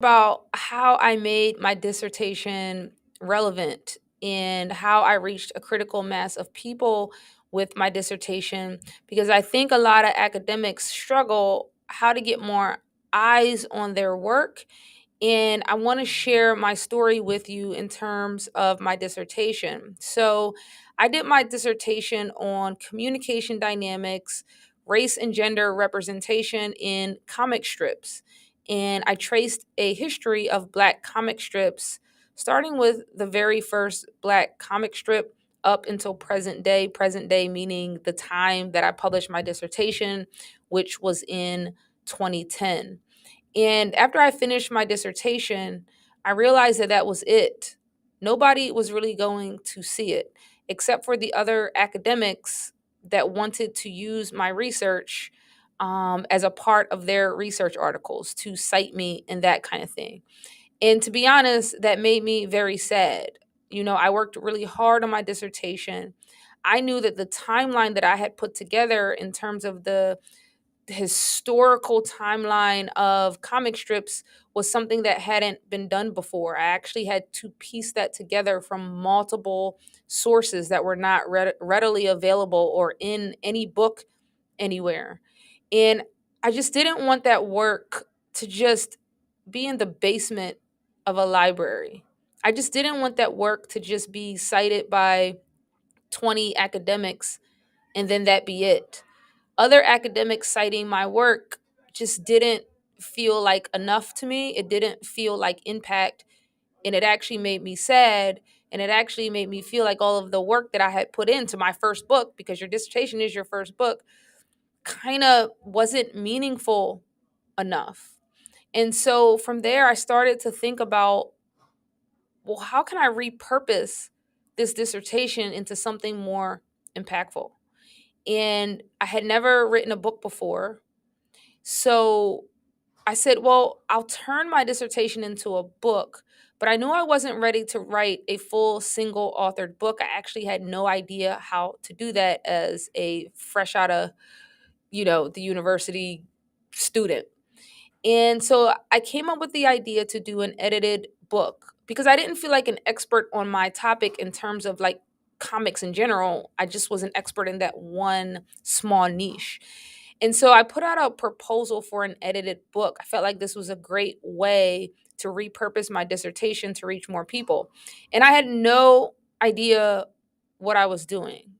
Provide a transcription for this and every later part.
About how I made my dissertation relevant and how I reached a critical mass of people with my dissertation because I think a lot of academics struggle how to get more eyes on their work, and I want to share my story with you in terms of my dissertation. So, I did my dissertation on communication dynamics, race and gender representation in comic strips. And I traced a history of Black comic strips, starting with the very first Black comic strip up until present day meaning the time that I published my dissertation, which was in 2010. And after I finished my dissertation, I realized that that was it. Nobody was really going to see it except for the other academics that wanted to use my research as a part of their research articles to cite me and that kind of thing. And to be honest, that made me very sad. I worked really hard on my dissertation. I knew that the timeline that I had put together in terms of the historical timeline of comic strips was something that hadn't been done before. I actually had to piece that together from multiple sources that were not readily available or in any book anywhere. And I just didn't want that work to just be in the basement of a library. I just didn't want that work to just be cited by 20 academics and then that be it. Other academics citing my work just didn't feel like enough to me. It didn't feel like impact. And it actually made me sad. And it actually made me feel like all of the work that I had put into my first book, because your dissertation is your first book, kind of wasn't meaningful enough. And so from there, I started to think about, well, how can I repurpose this dissertation into something more impactful? And I had never written a book before. So I said, well, I'll turn my dissertation into a book, but I knew I wasn't ready to write a full single authored book. I actually had no idea how to do that as a fresh out of, the university student. And so I came up with the idea to do an edited book because I didn't feel like an expert on my topic in terms of like comics in general. I just was an expert in that one small niche. And so I put out a proposal for an edited book. I felt like this was a great way to repurpose my dissertation to reach more people. And I had no idea what I was doing.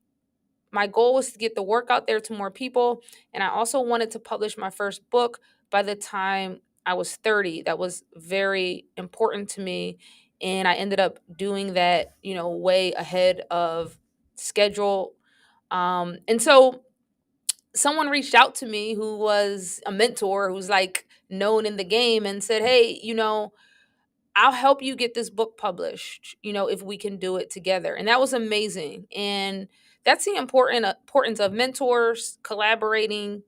My goal was to get the work out there to more people. And I also wanted to publish my first book by the time I was 30. That was very important to me. And I ended up doing that, way ahead of schedule. And so someone reached out to me who was a mentor who's like known in the game and said, hey, I'll help you get this book published, if we can do it together. And that was amazing. And that's the importance of mentors, collaborating.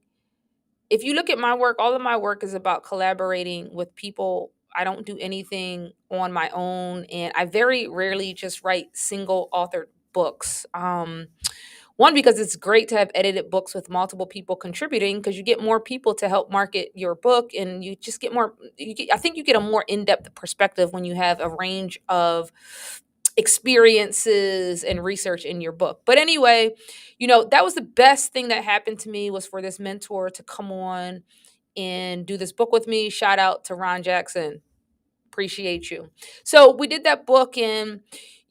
If you look at my work, all of my work is about collaborating with people. I don't do anything on my own. And I very rarely just write single authored books. One, because it's great to have edited books with multiple people contributing because you get more people to help market your book and you just get more. I think you get a more in depth perspective when you have a range of experiences and research in your book. But anyway, that was the best thing that happened to me was for this mentor to come on and do this book with me. Shout out to Ron Jackson. Appreciate you. So we did that book, and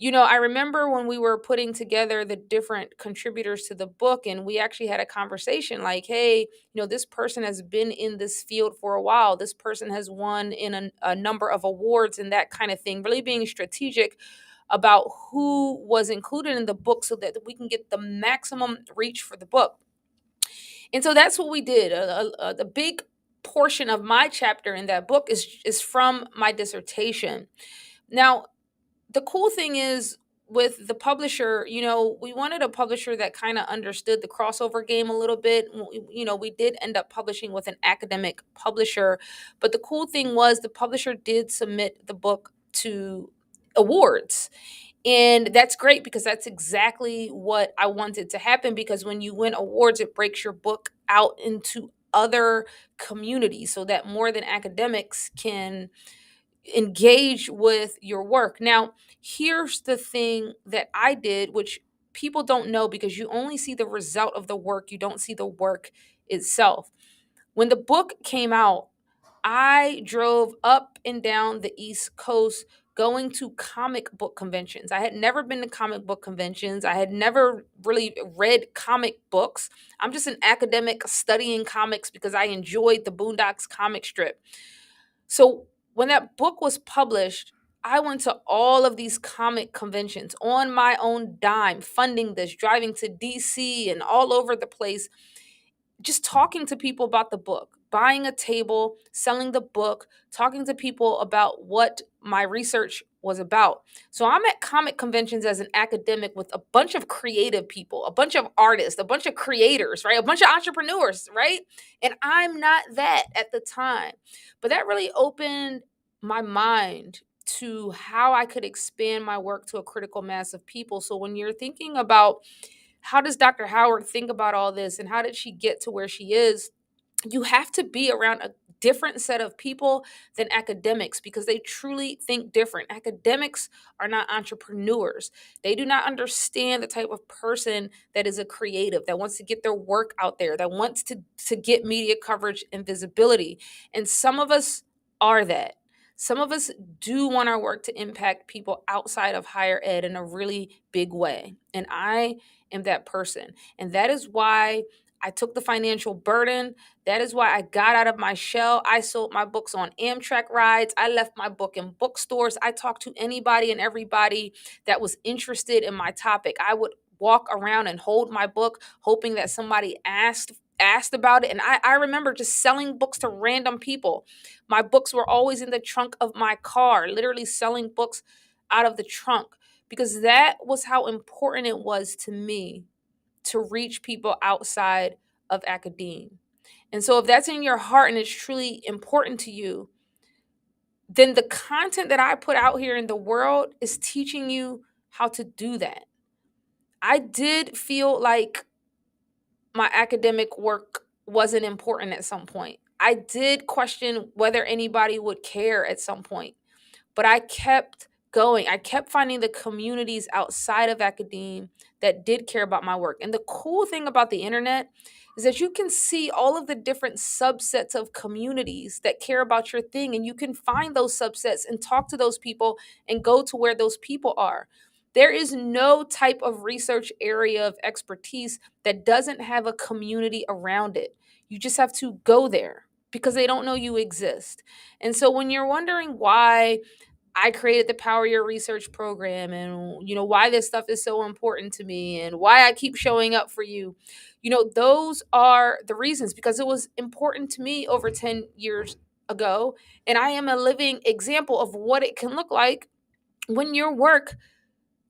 I remember when we were putting together the different contributors to the book, and we actually had a conversation like, hey, this person has been in this field for a while. This person has won in a number of awards and that kind of thing, really being strategic about who was included in the book so that we can get the maximum reach for the book. And so that's what we did. The big portion of my chapter in that book is from my dissertation. Now, the cool thing is with the publisher, we wanted a publisher that kind of understood the crossover game a little bit. We did end up publishing with an academic publisher, but the cool thing was the publisher did submit the book to awards. And that's great because that's exactly what I wanted to happen, because when you win awards, it breaks your book out into other communities so that more than academics can engage with your work. Now, here's the thing that I did, which people don't know because you only see the result of the work, you don't see the work itself. When the book came out, I drove up and down the East Coast going to comic book conventions. I had never been to comic book conventions. I had never really read comic books. I'm just an academic studying comics because I enjoyed the Boondocks comic strip. So when that book was published, I went to all of these comic conventions on my own dime, funding this, driving to DC and all over the place, just talking to people about the book, buying a table, selling the book, talking to people about what my research was about. So I'm at comic conventions as an academic with a bunch of creative people, a bunch of artists, a bunch of creators, right? A bunch of entrepreneurs, right? And I'm not that at the time. But that really opened my mind to how I could expand my work to a critical mass of people. So when you're thinking about how does Dr. Howard think about all this and how did she get to where she is, you have to be around a different set of people than academics because they truly think different. Academics are not entrepreneurs. They do not understand the type of person that is a creative, that wants to get their work out there, that wants to get media coverage and visibility. And some of us are that. Some of us do want our work to impact people outside of higher ed in a really big way. And I am that person. And that is why I took the financial burden. That is why I got out of my shell. I sold my books on Amtrak rides. I left my book in bookstores. I talked to anybody and everybody that was interested in my topic. I would walk around and hold my book, hoping that somebody asked about it. And I remember just selling books to random people. My books were always in the trunk of my car, literally selling books out of the trunk because that was how important it was to me to reach people outside of academia. And so if that's in your heart and it's truly important to you, then the content that I put out here in the world is teaching you how to do that. I did feel like my academic work wasn't important at some point. I did question whether anybody would care at some point. But I kept going. I kept finding the communities outside of academia that did care about my work. And the cool thing about the internet is that you can see all of the different subsets of communities that care about your thing. And you can find those subsets and talk to those people and go to where those people are. There is no type of research area of expertise that doesn't have a community around it. You just have to go there because they don't know you exist. And so when you're wondering why I created the Power Your Research program and why this stuff is so important to me and why I keep showing up for you. Those are the reasons because it was important to me over 10 years ago and I am a living example of what it can look like when your work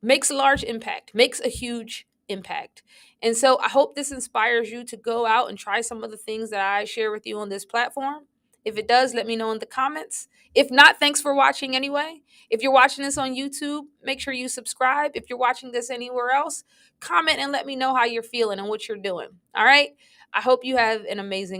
makes a large impact, makes a huge impact. And so I hope this inspires you to go out and try some of the things that I share with you on this platform. If it does, let me know in the comments. If not, thanks for watching anyway. If you're watching this on YouTube, make sure you subscribe. If you're watching this anywhere else, comment and let me know how you're feeling and what you're doing. All right? I hope you have an amazing day.